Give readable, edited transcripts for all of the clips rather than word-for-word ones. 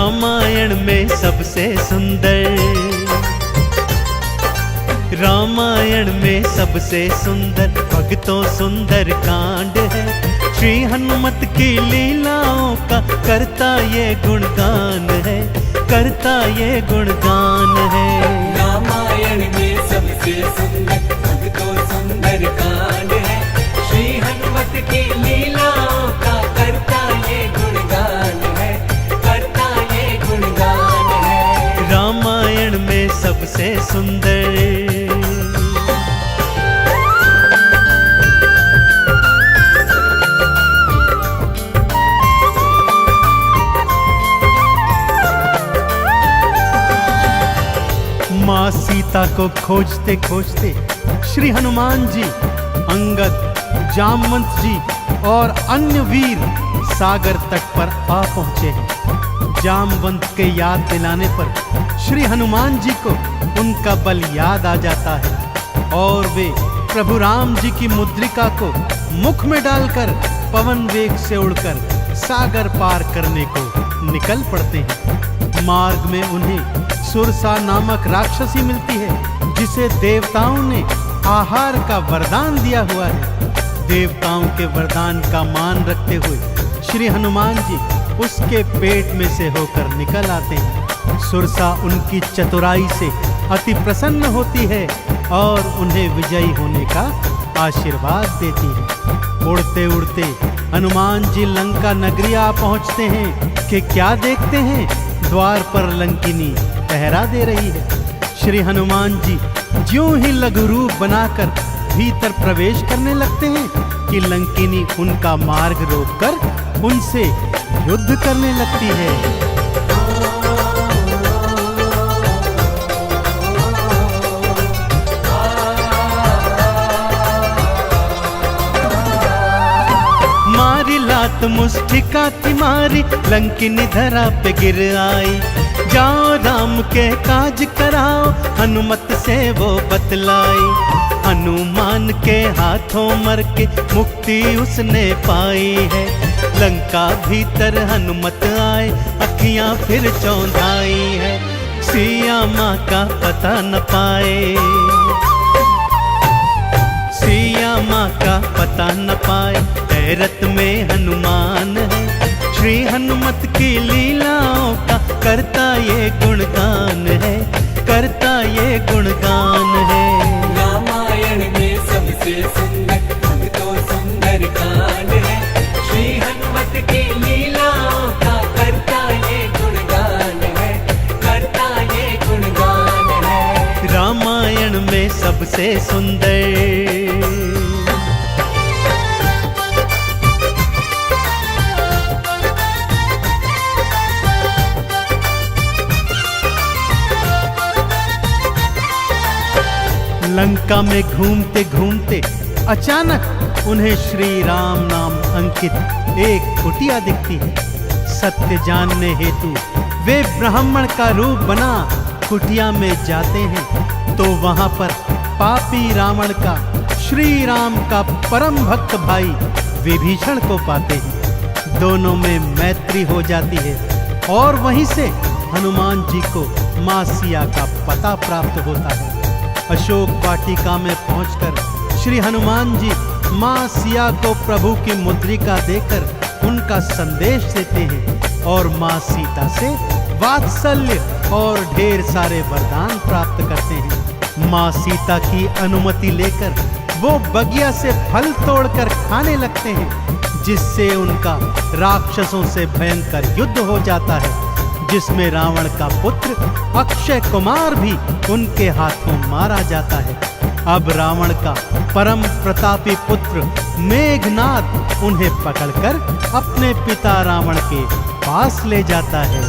रामायण में सबसे सुंदर, रामायण में सबसे सुंदर भक्तों सुंदर कांड है। श्री हनुमत की लीलाओं का करता ये गुणगान है, करता ये गुणगान है। रामायण में सबसे सुंदर भक्तों सुंदर कांड है। श्री हनुमत की लीलाओं का करता ये गुणगान है, करता ये गुणगान है। रामायण में सबसे सुंदर। माँ सीता को खोजते खोजते श्री हनुमान जी, अंगद, जामवंत जी और अन्य वीर सागर तट पर आ पहुंचे हैं। जामवंत के याद दिलाने पर श्री हनुमान जी को उनका बल याद आ जाता है और वे प्रभु राम जी की मुद्रिका को मुख में डालकर पवन वेग से उड़कर सागर पार करने को निकल पड़ते हैं। मार्ग में उन्हें सुरसा नामक राक्षसी मिलती है, जिसे देवताओं ने आहार का वरदान दिया हुआ है। देवताओं के वरदान का मान रखते हुए श्री हनुमान जी उसके पेट में से होकर निकल आते हैं। सुरसा उनकी चतुराई से अति प्रसन्न होती है और उन्हें विजयी होने का आशीर्वाद देती है। उड़ते उड़ते हनुमान जी लंका नगरी आ पहुंचते हैं कि क्या देखते हैं, द्वार पर लंकिनी पहरा दे रही है। श्री हनुमान जी ज्यों ही लघु रूप बनाकर भीतर प्रवेश करने लगते हैं कि लंकिनी उनका मार्ग रोककर उनसे युद्ध करने लगती है। मारी लात मुष्टिका थी मारी, लंकिनी धरा पे गिर आई। जाओ राम के काज कराओ, हनुमत से वो बतलाई। हनुमान के हाथों मर के मुक्ति उसने पाई है। लंका भीतर हनुमत आए, अखियां फिर चौंधाई है। सिया माँ का पता न पाए, सिया माँ का पता न पाए, हैरत में हनुमान है। श्री हनुमत की लीलाओं का करता ये गुणगान है, करता ये गुणगान है। रामायण में सबसे सुंदर भक्तों सुंदर कांड है। श्री हनुमत की लीलाओं का करता ये गुणगान है, करता ये गुणगान है। रामायण में सबसे सुंदर। लंका में घूमते घूमते अचानक उन्हें श्री राम नाम अंकित एक कुटिया दिखती है। सत्य जानने हेतु वे ब्राह्मण का रूप बना कुटिया में जाते हैं तो वहां पर पापी रावण का श्री राम का परम भक्त भाई विभीषण को पाते हैं। दोनों में मैत्री हो जाती है और वहीं से हनुमान जी को मां सिया का पता प्राप्त होता है। अशोक वाटिका में पहुंचकर श्री हनुमान जी मां सिया को प्रभु की मुद्रिका देकर उनका संदेश देते हैं और मां सीता से वात्सल्य और ढेर सारे वरदान प्राप्त करते हैं। मां सीता की अनुमति लेकर वो बगिया से फल तोड़कर खाने लगते हैं, जिससे उनका राक्षसों से भयंकर युद्ध हो जाता है, जिसमें रावण का पुत्र अक्षय कुमार भी उनके हाथों मारा जाता है। अब रावण का परम प्रतापी पुत्र मेघनाद उन्हें पकड़कर अपने पिता रावण के पास ले जाता है।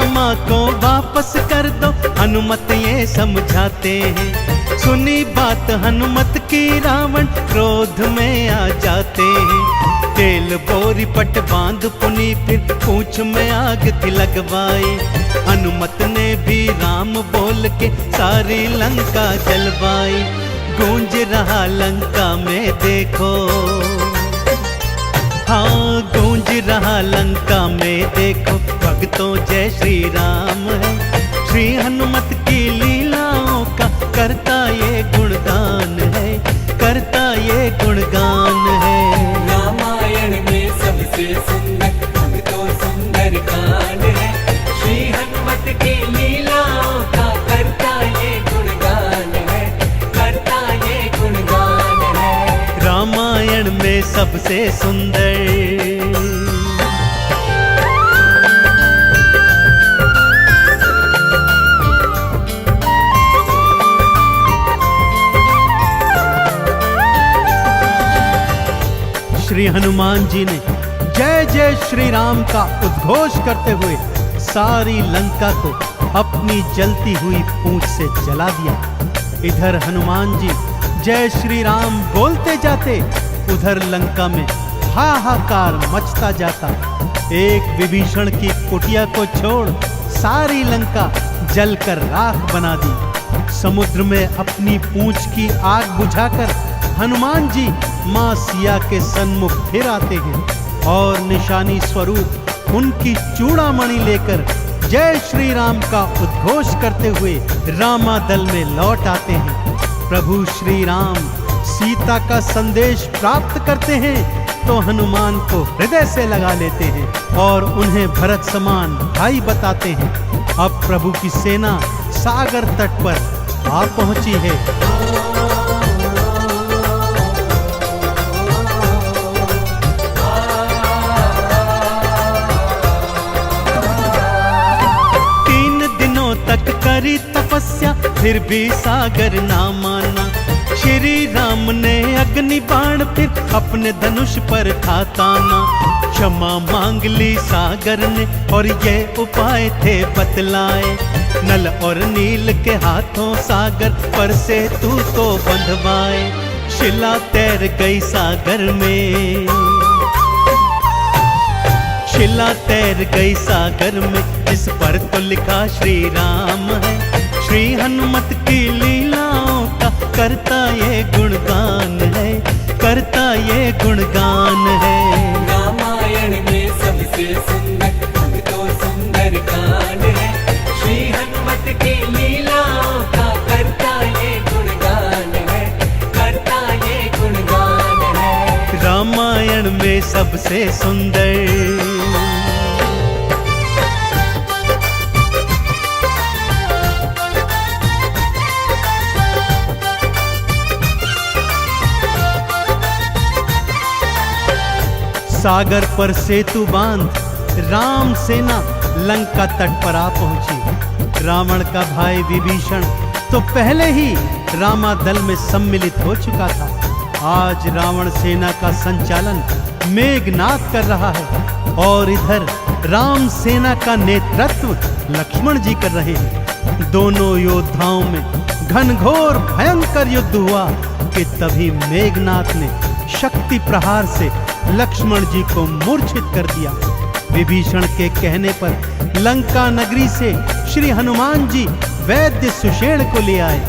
माँ को वापस कर दो, हनुमत ये समझाते हैं। सुनी बात हनुमत की रावण क्रोध में आ जाते हैं। तेल बोरी पट बांध पुनी फिर पूंछ में आग थी लगवाई। हनुमत ने भी राम राम बोल के सारी लंका जलवाई। गूंज रहा लंका में देखो, हाँ गूंज रहा लंका में देखो, भक्तों जय श्री राम है। श्री हनुमत की लीलाओं का करता ये गुणगान है, करता ये गुणगान है। रामायण में सबसे सुंदर तो सुंदर कांड है, श्री हनुमत की लीलाओं का करता ये गुणगान है, करता ये गुणगान है। रामायण में सबसे सुंदर। श्री हनुमान जी ने जय जय श्री राम का उद्घोष करते हुए सारी लंका को अपनी जलती हुई पूंछ से जला दिया। इधर हनुमान जी जय श्री राम बोलते जाते, उधर लंका में हाहाकार मचता जाता। एक विभीषण की कुटिया को छोड़ सारी लंका जलकर राख बना दी। समुद्र में अपनी पूंछ की आग बुझाकर हनुमान जी मां सिया के सन्मुख फिर आते हैं और निशानी स्वरूप उनकी चूड़ामणि लेकर जय श्री राम का उद्घोष करते हुए रामादल में लौट आते हैं। प्रभु श्री राम सीता का संदेश प्राप्त करते हैं तो हनुमान को हृदय से लगा लेते हैं और उन्हें भरत समान भाई बताते हैं। अब प्रभु की सेना सागर तट पर आ पहुंची है। तक करी तपस्या फिर भी सागर ना माना। श्री राम ने अग्नि बाण फिर अपने धनुष पर था ताना। क्षमा मांग ली सागर ने और ये उपाय थे बतलाए। नल और नील के हाथों सागर पर से तू तो बंधवाए। शिला तैर गई सागर में, शिला तैर गई सागर में, इस पर तो लिखा श्री राम है। श्री हनुमत की लीलाओं का करता ये गुणगान है, करता ये गुणगान है। रामायण में सबसे सुंदर तो सुंदर कांड है, श्री हनुमत की लीलाओं का करता ये गुणगान है, करता ये गुणगान है। रामायण में सबसे सुंदर। सागर पर सेतु बांध राम सेना लंका तट पर आ पहुंची। रावण का भाई विभीषण तो पहले ही रामादल में सम्मिलित हो चुका था। आज रावण सेना का संचालन मेघनाद कर रहा है और इधर राम सेना का नेतृत्व लक्ष्मण जी कर रहे हैं। दोनों योद्धाओं में घनघोर भयंकर युद्ध हुआ कि तभी मेघनाद ने शक्ति प्रहार से लक्ष्मण जी को मूर्छित कर दिया। विभीषण के कहने पर लंका नगरी से श्री हनुमान जी वैद्य सुषेण को ले आए।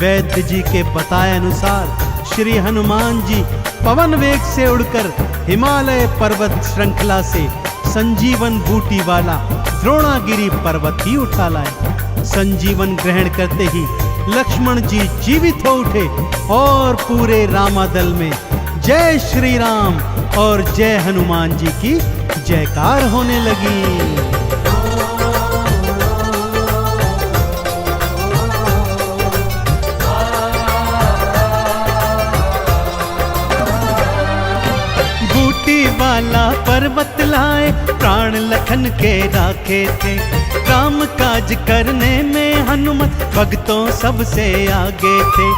वैद्य जी के बताए अनुसार श्री हनुमान जी पवन वेग से उड़कर हिमालय पर्वत श्रृंखला से संजीवन बूटी वाला द्रोणागिरी पर्वत ही उठा लाए। संजीवन ग्रहण करते ही लक्ष्मण जी जीवित हो उठे और पूरे रामादल में जय श्री राम और जय हनुमान जी की जयकार होने लगी। बूटी वाला पर्वत लाए प्राण लखन के राखे थे। काम काज करने में हनुमत भक्तों सबसे आगे थे।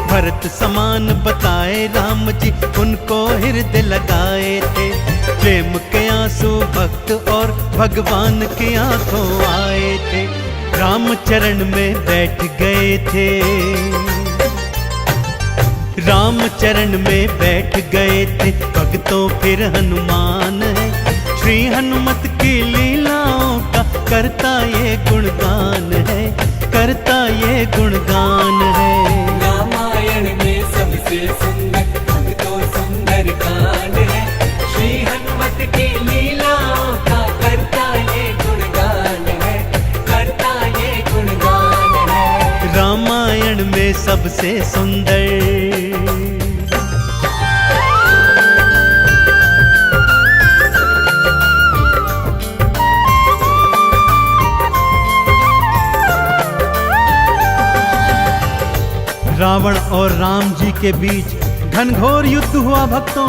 भरत समान बताए राम जी उनको हृदय लगाए थे। प्रेम के आंसू भक्त और भगवान की आंखों आए थे। राम चरण में बैठ गए थे, राम चरण में बैठ गए थे भक्तों फिर हनुमान है। श्री हनुमत की लीलाओं का करता ये गुणगान है, कर ये गुणगान है। रामायण में सबसे सुंदर भक्तों सुंदर कांड है। श्री हनुमत की लीलाओं का करता ये गुणगान है, करता ये गुणगान है। रामायण में सबसे सुंदर। रावण और राम जी के बीच घनघोर युद्ध हुआ भक्तों,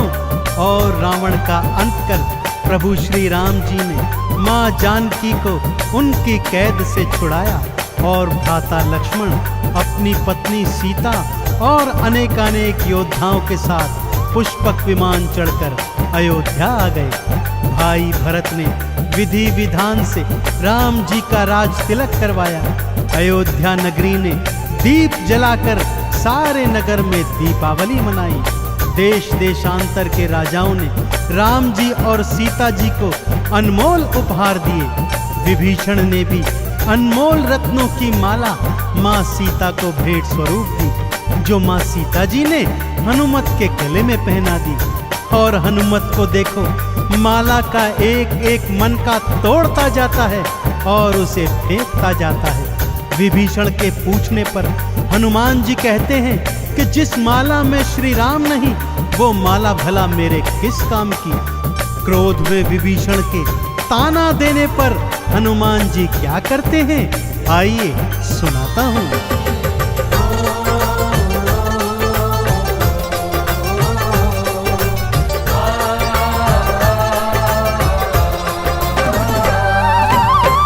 और रावण का अंत कर प्रभु श्री राम जी ने मां जानकी को उनकी कैद से छुड़ाया, और भ्राता लक्ष्मण अपनी पत्नी सीता और अनेकानेक योद्धाओं के साथ पुष्पक विमान चढ़कर अयोध्या आ गए। भाई भरत ने विधि विधान से राम जी का राज तिलक करवाया। अयोध्या नगरी ने दीप जलाकर सारे नगर में दीपावली मनाई। देश देशांतर के राजाओं ने राम जी और सीता जी को अनमोल उपहार दिए। विभीषण ने भी अनमोल रत्नों की माला मां सीता को भेंट स्वरूप दी, जो मां सीता जी ने हनुमत के गले में पहना दी। और हनुमत को देखो, माला का एक एक मन का तोड़ता जाता है और उसे फेंकता जाता है। विभीषण के पूछने पर हनुमान जी कहते हैं कि जिस माला में श्री राम नहीं, वो माला भला मेरे किस काम की। क्रोध में विभीषण के ताना देने पर हनुमान जी क्या करते हैं, आइए सुनाता हूं।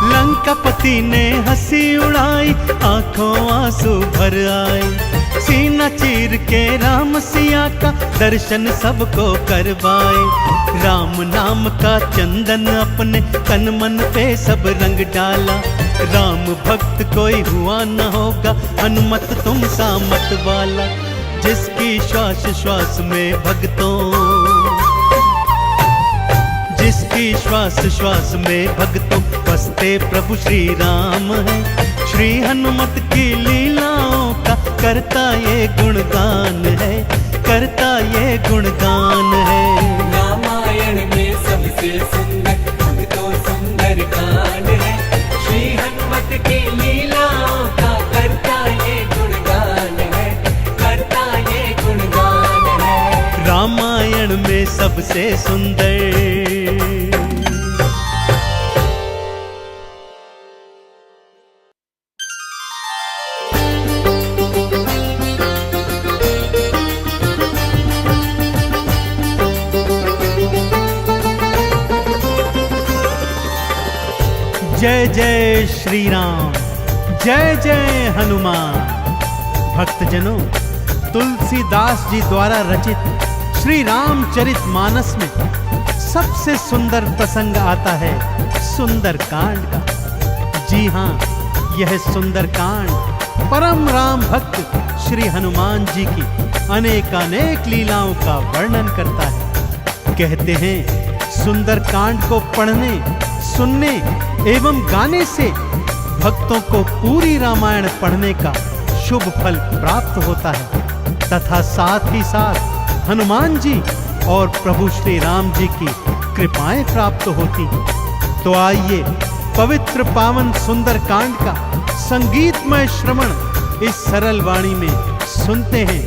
लंकापति ने हंसी उड़ाई, आंखों आंसू भर आए। सीना चीर के राम सिया का दर्शन सबको करवाए। राम नाम का चंदन अपने तन मन पे सब रंग डाला। राम भक्त कोई हुआ न होगा, हनुमत तुम सा मत वाला। जिसकी श्वास श्वास में भक्तों, जिसकी श्वास श्वास में भक्तों बसते प्रभु श्री राम है। श्री हनुमत की लीलाओं का करता ये गुणगान है, करता ये गुणगान है। रामायण में सबसे सुंदर भक्तों सुंदर कांड है। श्री हनुमत की लीलाओं का करता ये गुणगान है, करता ये गुणगान है। रामायण में सबसे सुंदर। जय जय श्री राम, जय जय हनुमान। भक्तजनों, तुलसीदास जी द्वारा रचित श्री रामचरित मानस में सबसे सुंदर प्रसंग आता है सुंदर कांड का। जी हाँ, यह सुंदर कांड परम राम भक्त श्री हनुमान जी की अनेकानेक लीलाओं का वर्णन करता है। कहते हैं सुंदर कांड को पढ़ने, सुनने एवं गाने से भक्तों को पूरी रामायण पढ़ने का शुभ फल प्राप्त होता है, तथा साथ ही साथ हनुमान जी और प्रभु श्री राम जी की कृपाएं प्राप्त होती। तो आइए पवित्र पावन सुंदर कांड का संगीतमय श्रवण इस सरल वाणी में सुनते हैं।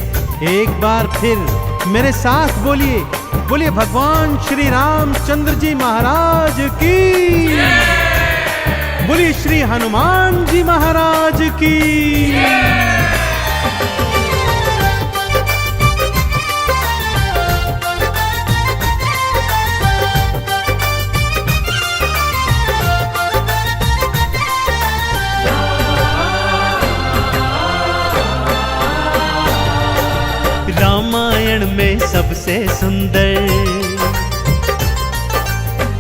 एक बार फिर मेरे साथ बोलिए, बोलिए भगवान श्री रामचंद्र जी महाराज की, बोलिए श्री हनुमान जी महाराज की। रामायण में सबसे सुंदर,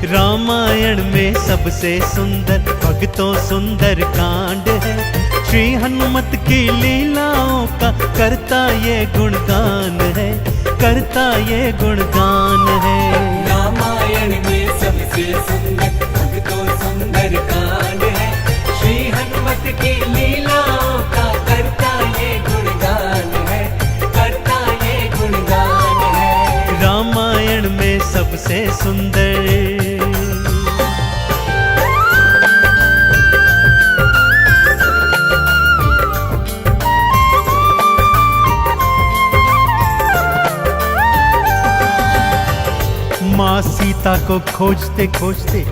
रामायण में सबसे सुंदर भक्तों सुंदर कांड है। श्री हनुमत की लीलाओं का करता ये गुणगान है, करता ये गुणगान है। रामायण में सबसे सुंदर भक्तों सुंदर कांड है। श्री हनुमत की लीलाओं का सुंदर। माँ सीता को खोजते खोजते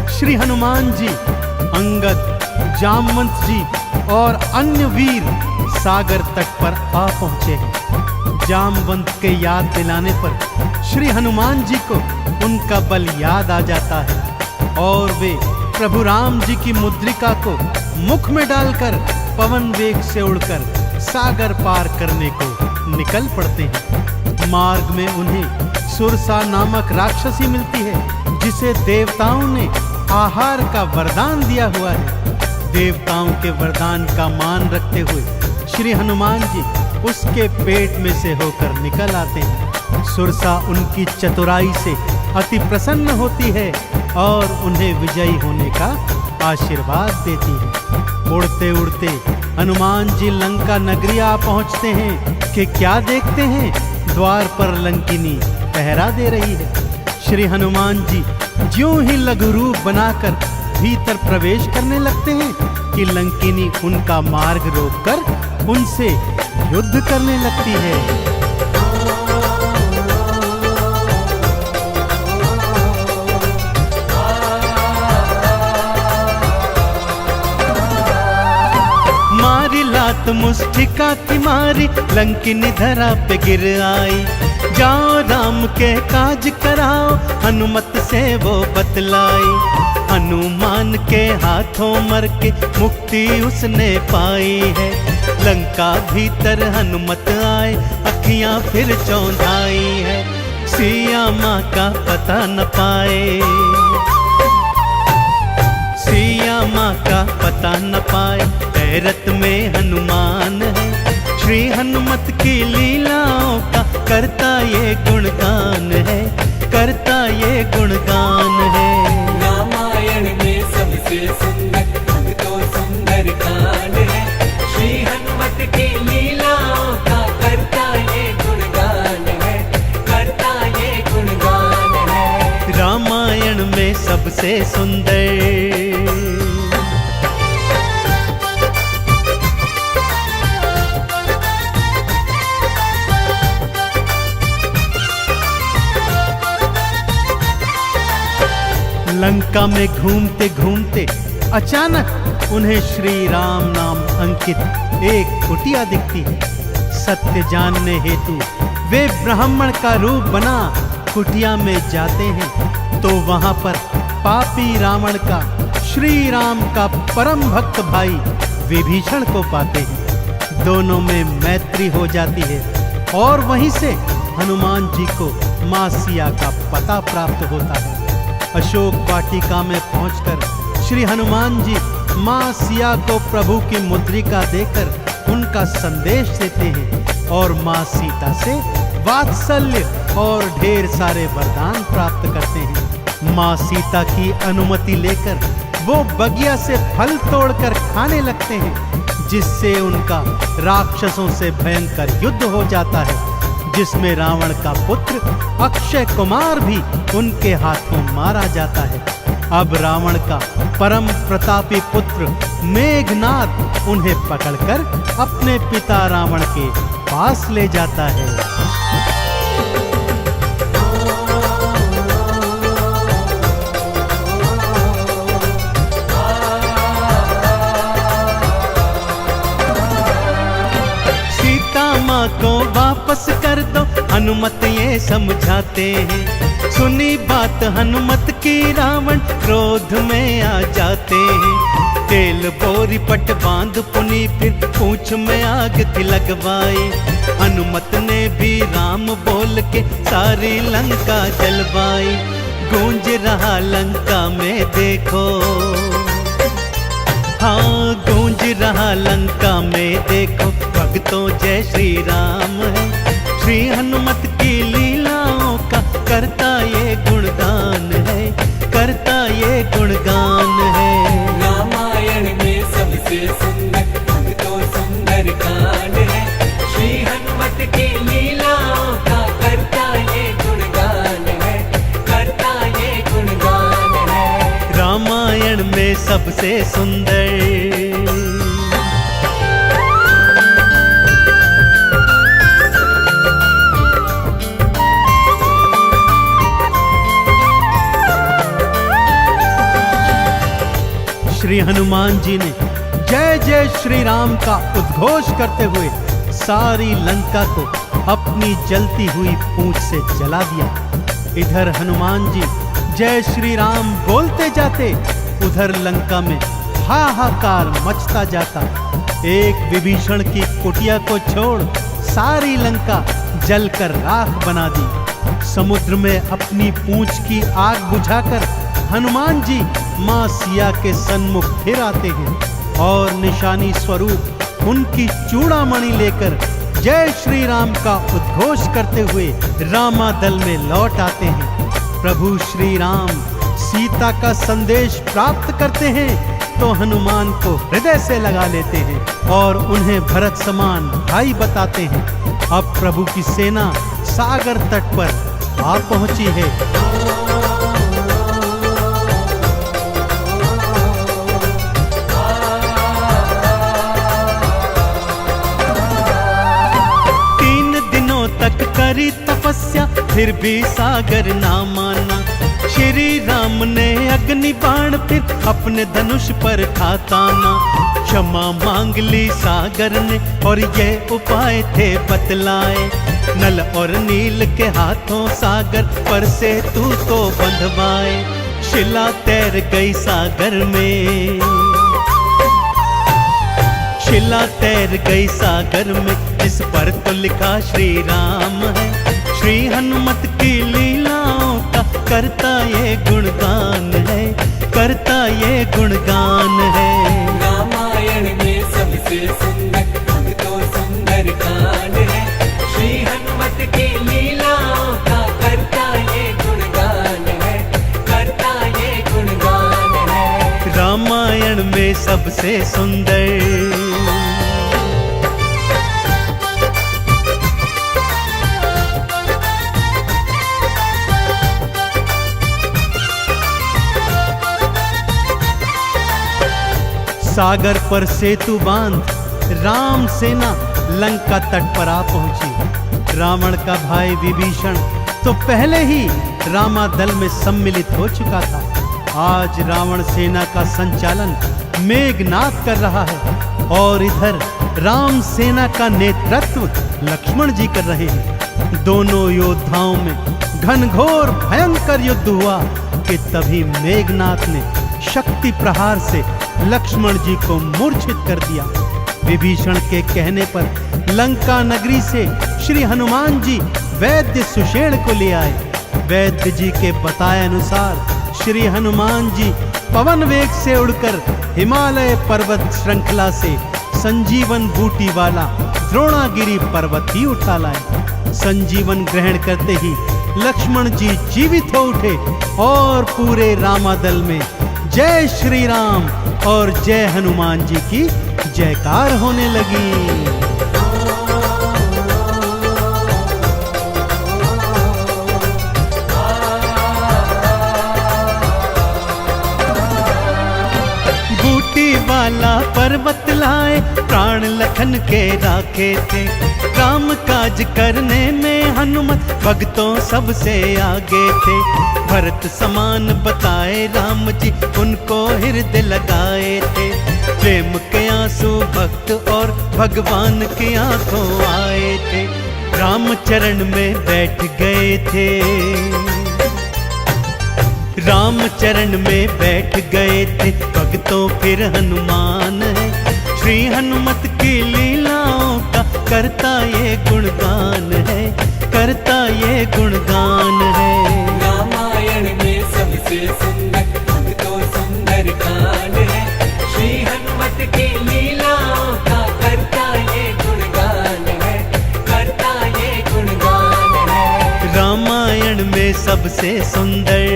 श्री हनुमान जी, अंगद, जामवंत जी और अन्य वीर सागर तट पर आ पहुंचे हैं। जामवंत के याद दिलाने पर श्री हनुमान जी को उनका बल याद आ जाता है और वे प्रभु राम जी की मुद्रिका को मुख में डालकर पवन वेग से उड़कर सागर पार करने को निकल पड़ते हैं। मार्ग में उन्हें सुरसा नामक राक्षसी मिलती है, जिसे देवताओं ने आहार का वरदान दिया हुआ है। देवताओं के वरदान का मान रखते हुए श्री हनुमान जी उसके पेट में से होकर निकल आते हैं। सुरसा उनकी चतुराई से अति प्रसन्न होती है और उन्हें विजयी होने का आशीर्वाद देती है। उड़ते उड़ते हनुमान जी लंका नगरी आ पहुंचते हैं कि क्या देखते हैं, द्वार पर लंकिनी पहरा दे रही है। श्री हनुमान जी ज्यों ही लघु रूप बनाकर भीतर प्रवेश करने लगते हैं कि लंकिनी उनका मार्ग रोककर उनसे युद्ध करने लगती है। मारी लात मुष्टिका की मारी, लंकिनी धरा पे गिर आई। जाओ राम के काज कराओ, हनुमत से वो बतलाई। हनुमान के हाथों मर के मुक्ति उसने पाई है। लंका भीतर हनुमत आए, अखियां फिर चौंधाई है। सिया माँ का पता न पाए, सिया माँ का पता न पाए। हैरत में हनुमान है, श्री हनुमत की लीलाओं का करता ये गुणगान है, करता ये गुणगान है। रामायण में सबसे सुंदर तो सुंदर कांड है, श्री हनुमत की लीलाओं का करता ये गुणगान है, करता ये गुणगान है। रामायण में सबसे सुंदर। लंका में घूमते घूमते अचानक उन्हें श्री राम नाम अंकित एक कुटिया दिखती है। सत्य जानने हेतु वे ब्राह्मण का रूप बना कुटिया में जाते हैं तो वहां पर पापी रावण का श्री राम का परम भक्त भाई विभीषण को पाते हैं। दोनों में मैत्री हो जाती है और वहीं से हनुमान जी को मां सिया का पता प्राप्त होता है। अशोक वाटिका में पहुंचकर श्री हनुमान जी मां सिया को प्रभु की मुद्रिका देकर उनका संदेश देते हैं और मां सीता से वात्सल्य और ढेर सारे वरदान प्राप्त करते हैं। मां सीता की अनुमति लेकर वो बगिया से फल तोड़कर खाने लगते हैं, जिससे उनका राक्षसों से भयंकर युद्ध हो जाता है, जिसमें रावण का पुत्र अक्षय कुमार भी उनके हाथों मारा जाता है। अब रावण का परम प्रतापी पुत्र मेघनाद उन्हें पकड़कर अपने पिता रावण के पास ले जाता है। माँ को वापस कर दो, हनुमत ये समझाते हैं। सुनी बात हनुमत की रावण क्रोध में आ जाते हैं। तेल बोरी पट बांध पुनी फिर पूंछ में आग थी लगवाई। हनुमत ने भी राम बोल के सारी लंका जलवाई। गूंज रहा लंका में देखो, हाँ गूंज रहा लंका में देखो, भक्तों जय श्री राम है। श्री हनुमत की लीलाओं का करता ये गुणगान है, करता ये गुणगान है। रामायण में सबसे सुंदर तो सुंदर कांड है, श्री हनुमत की लीलाओं का करता ये गुणगान है, करता सबसे सुंदर। श्री हनुमान जी ने जय जय श्री राम का उद्घोष करते हुए सारी लंका को अपनी जलती हुई पूंछ से जला दिया। इधर हनुमान जी जय श्री राम बोलते जाते, उधर लंका में हाहाकार मचता जाता। एक विभीषण की कुटिया को छोड़ सारी लंका जलकर राख बना दी। समुद्र में अपनी पूंछ की आग बुझाकर हनुमान जी मां सिया के सन्मुख फिर आते हैं और निशानी स्वरूप उनकी चूड़ामणि लेकर जय श्री राम का उद्घोष करते हुए रामादल में लौट आते हैं। प्रभु श्री राम सीता का संदेश प्राप्त करते हैं तो हनुमान को हृदय से लगा लेते हैं और उन्हें भरत समान भाई बताते हैं। अब प्रभु की सेना सागर तट पर आ पहुंची है। तक करी तपस्या फिर भी सागर ना माना। श्री राम ने अग्नि बाण फिर अपने धनुष पर ठाताना। क्षमा मांग ली सागर ने और ये उपाय थे बतलाए। नल और नील के हाथों सागर पर से तू तो बंधवाए। शिला तैर गई सागर में, शिला तैर गई सागर में, इस पर तो लिखा श्री राम है। श्री हनुमत की लीलाओं का करता ये गुणगान है, करता ये गुणगान है। रामायण में सबसे सुंदर तो सुंदर कांड है। श्री हनुमत की लीलाओं का करता ये गुणगान है, करता ये गुणगान है। रामायण में सबसे सुंदर। सागर पर सेतु बांध राम सेना लंका तट पर आ पहुंची। रावण का भाई विभीषण तो पहले ही रामादल में सम्मिलित हो चुका था। आज रावण सेना का संचालन मेघनाद कर रहा है और इधर राम सेना का नेतृत्व लक्ष्मण जी कर रहे हैं। दोनों योद्धाओं में घनघोर भयंकर युद्ध हुआ कि तभी मेघनाद ने शक्ति प्रहार से लक्ष्मण जी को मूर्छित कर दिया। विभीषण के कहने पर लंका नगरी से श्री हनुमान जी वैद्य सुषेण को ले आए। वैद्य जी के बताए अनुसार श्री हनुमान जी पवन वेग से उड़कर हिमालय पर्वत श्रृंखला से संजीवन बूटी वाला द्रोणागिरी पर्वत ही उठा लाए। संजीवन ग्रहण करते ही लक्ष्मण जी जीवित हो उठे और पूरे रामादल में जय श्री राम और जय हनुमान जी की जयकार होने लगी। वाला पर्वत लाए प्राण लखन के राखे थे। काम काज करने में हनुमत भक्तों सबसे आगे थे। भरत समान बताए राम जी उनको हृदय लगाए थे। प्रेम के आंसू भक्त और भगवान की आंखों आए थे। राम चरण में बैठ गए थे। राम चरण में बैठ गए थे भक्तों फिर हनुमान है। श्री हनुमत की लीलाओं का करता ये गुणगान है, करता ये गुणगान है। रामायण में सबसे सुंदर तो सुंदर कांड है। श्री हनुमत की लीलाओं का करता ये गुणगान है, करता ये गुणगान है। रामायण में सबसे सुंदर।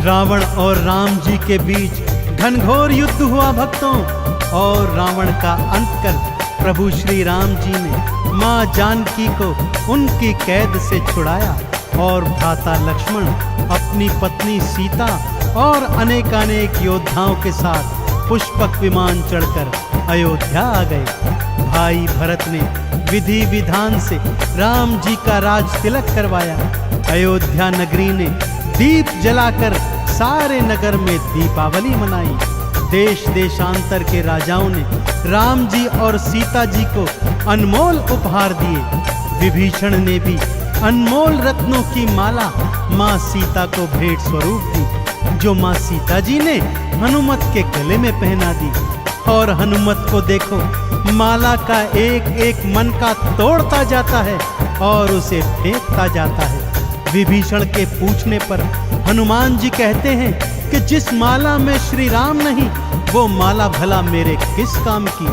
रावण और राम जी के बीच घनघोर युद्ध हुआ भक्तों। और रावण का अंत कर प्रभु श्री राम जी ने माँ जानकी को उनकी कैद से छुड़ाया और भ्राता लक्ष्मण अपनी पत्नी सीता और अनेकानेक योद्धाओं के साथ पुष्पक विमान चढ़कर अयोध्या आ गए। भाई भरत ने विधि विधान से राम जी का राज तिलक करवाया। अयोध्या नगरी ने दीप जलाकर सारे नगर में दीपावली मनाई। देश देशांतर के राजाओं ने राम जी और सीता जी को अनमोल उपहार दिए। विभीषण ने भी अनमोल रत्नों की माला माँ सीता को भेंट स्वरूप दी, जो माँ सीता जी ने हनुमत के गले में पहना दी। और हनुमत को देखो, माला का एक एक मन का तोड़ता जाता है और उसे फेंकता जाता है। विभीषण के पूछने पर हनुमान जी कहते हैं कि जिस माला में श्री राम नहीं, वो माला भला मेरे किस काम की।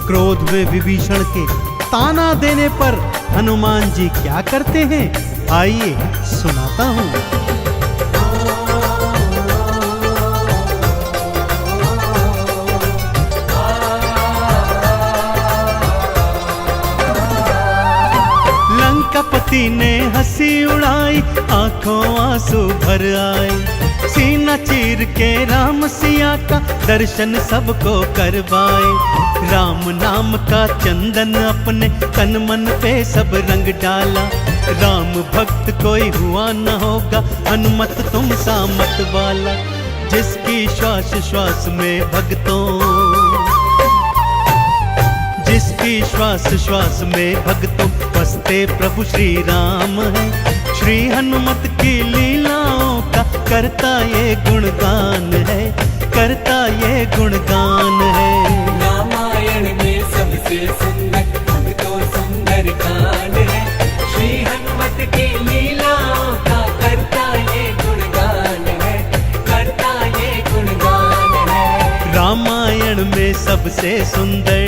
क्रोध में विभीषण के ताना देने पर हनुमान जी क्या करते हैं, आइए सुनाता हूं। लंकापति ने हंसी उड़ाई, आंखों आंसू भर आए। सीना चीर के राम सिया का दर्शन सबको करवाए। राम नाम का चंदन अपने तन मन पे सब रंग डाला। राम भक्त कोई हुआ न होगा, हनुमत तुम सा मत वाला। जिसकी श्वास श्वास में भक्तों, जिसकी श्वास श्वास में भक्तों बसते प्रभु श्री राम है। श्री हनुमत की लीलाओं का करता ये गुणगान है, करता ये गुणगान है। रामायण में सबसे सुंदर भक्तों सुंदर कांड है। श्री हनुमत की लीलाओं का करता ये गुणगान है, करता ये गुणगान है। रामायण में सबसे सुंदर